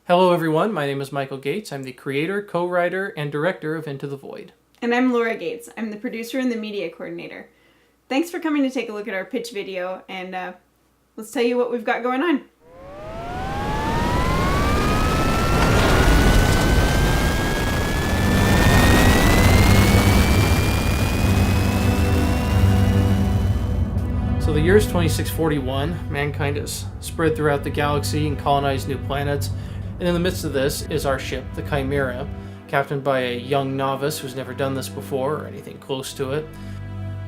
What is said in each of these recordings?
Hello everyone, my name is Michael Gates. I'm the creator, co-writer, and director of Into the Void. And I'm Laura Gates. I'm the producer and the media coordinator. Thanks for coming to take a look at our pitch video, and let's tell you what we've got going on. So the year is 2641. Mankind has spread throughout the galaxy and colonized new planets. And in the midst of this is our ship, the Chimera, captained by a young novice who's never done this before or anything close to it.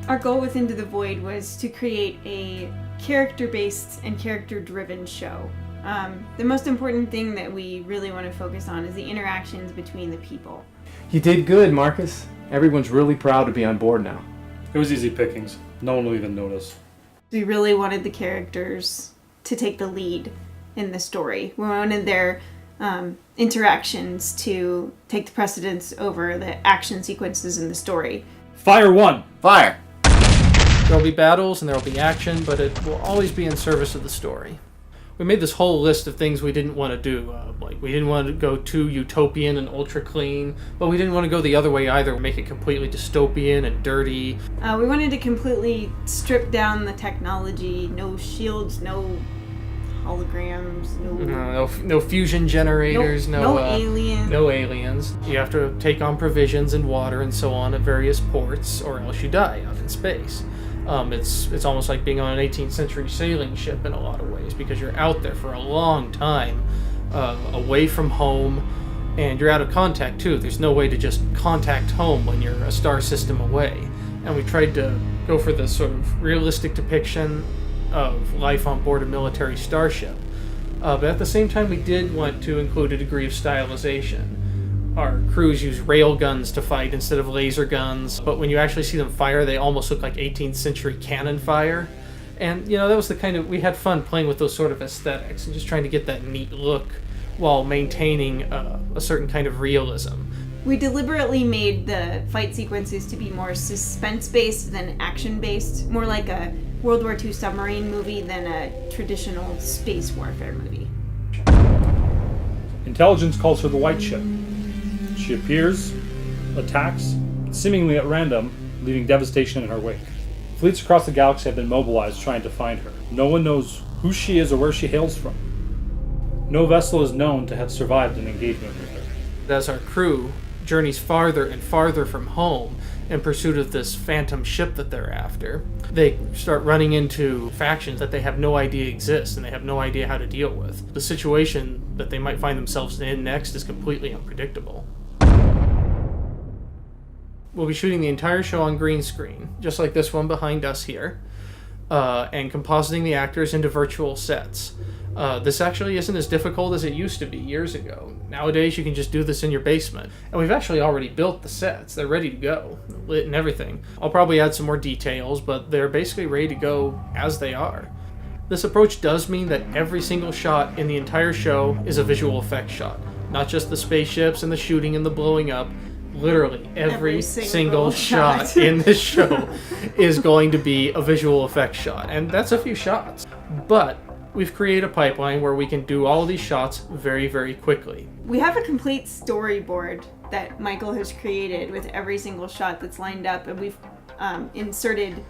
Our goal with Into the Void was to create a character-based and character-driven show. The most important thing that we really want to focus on is the interactions between the people. You did good, Marcus. Everyone's really proud to be on board now. It was easy pickings. No one will even notice. We really wanted the characters to take the lead in the story. We wanted their interactions to take the precedence over the action sequences in the story. Fire one! Fire! There will be battles and there will be action, but it will always be in service of the story. We made this whole list of things we didn't want to do. We didn't want to go too utopian and ultra clean, but we didn't want to go the other way either, make it completely dystopian and dirty. We wanted to completely strip down the technology. No shields, no holograms, No fusion generators, no aliens. No aliens. You have to take on provisions and water and so on at various ports, or else you die out in space. It's almost like being on an 18th century sailing ship in a lot of ways, because you're out there for a long time, away from home, and you're out of contact too. There's no way to just contact home when you're a star system away. And we tried to go for this sort of realistic depiction of life on board a military starship. But at the same time, we did want to include a degree of stylization. Our crews use rail guns to fight instead of laser guns, but when you actually see them fire, they almost look like 18th century cannon fire. And, that was we had fun playing with those sort of aesthetics and just trying to get that neat look while maintaining a certain kind of realism. We deliberately made the fight sequences to be more suspense-based than action-based, more like a World War II submarine movie than a traditional space warfare movie. Intelligence calls her the White Ship. She appears, attacks, seemingly at random, leaving devastation in her wake. Fleets across the galaxy have been mobilized trying to find her. No one knows who she is or where she hails from. No vessel is known to have survived an engagement with her. As our crew journeys farther and farther from home in pursuit of this phantom ship that they're after, they start running into factions that they have no idea exist and they have no idea how to deal with. The situation that they might find themselves in next is completely unpredictable. We'll be shooting the entire show on green screen, just like this one behind us here, and compositing the actors into virtual sets. This actually isn't as difficult as it used to be years ago. Nowadays you can just do this in your basement. And we've actually already built the sets. They're ready to go, lit and everything. I'll probably add some more details, but they're basically ready to go as they are. This approach does mean that every single shot in the entire show is a visual effects shot. Not just the spaceships and the shooting and the blowing up. Literally every single shot in this show is going to be a visual effects shot. And that's a few shots. But we've created a pipeline where we can do all of these shots very, very quickly. We have a complete storyboard that Michael has created with every single shot that's lined up, and we've inserted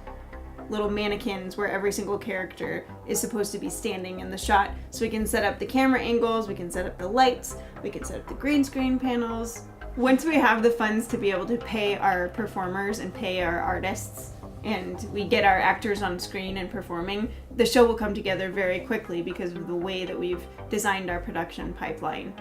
little mannequins where every single character is supposed to be standing in the shot. So we can set up the camera angles, we can set up the lights, we can set up the green screen panels. Once we have the funds to be able to pay our performers and pay our artists, and we get our actors on screen and performing, the show will come together very quickly because of the way that we've designed our production pipeline.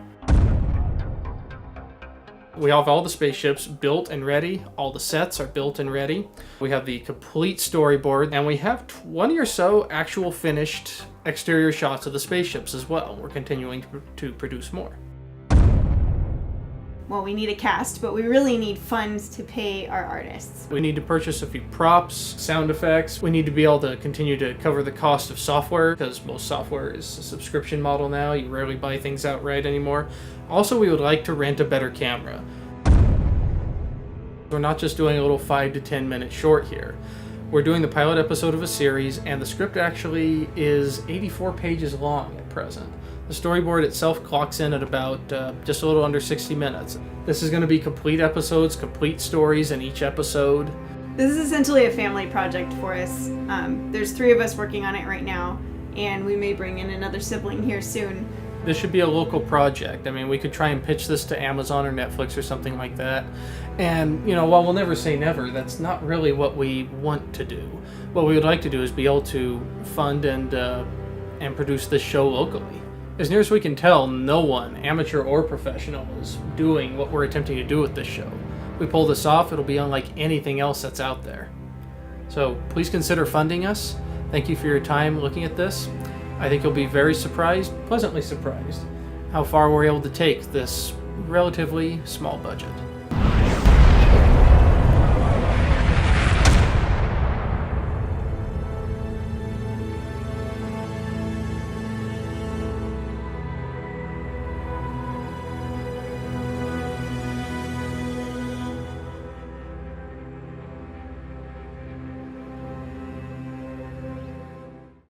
We have all the spaceships built and ready. All the sets are built and ready. We have the complete storyboard, and we have 20 or so actual finished exterior shots of the spaceships as well. We're continuing to produce more. Well, we need a cast, but we really need funds to pay our artists. We need to purchase a few props, sound effects. We need to be able to continue to cover the cost of software, because most software is a subscription model now. You rarely buy things outright anymore. Also, we would like to rent a better camera. We're not just doing a little 5 to 10 minute short here. We're doing the pilot episode of a series, and the script actually is 84 pages long at present. The storyboard itself clocks in at about just a little under 60 minutes. This is going to be complete episodes, complete stories in each episode. This is essentially a family project for us. There's 3 of us working on it right now, and we may bring in another sibling here soon. This should be a local project. I mean, we could try and pitch this to Amazon or Netflix or something like that. And, while we'll never say never, that's not really what we want to do. What we would like to do is be able to fund and produce this show locally. As near as we can tell, no one, amateur or professional, is doing what we're attempting to do with this show. If we pull this off, it'll be unlike anything else that's out there. So please consider funding us. Thank you for your time looking at this. I think you'll be very surprised, pleasantly surprised, how far we're able to take this relatively small budget.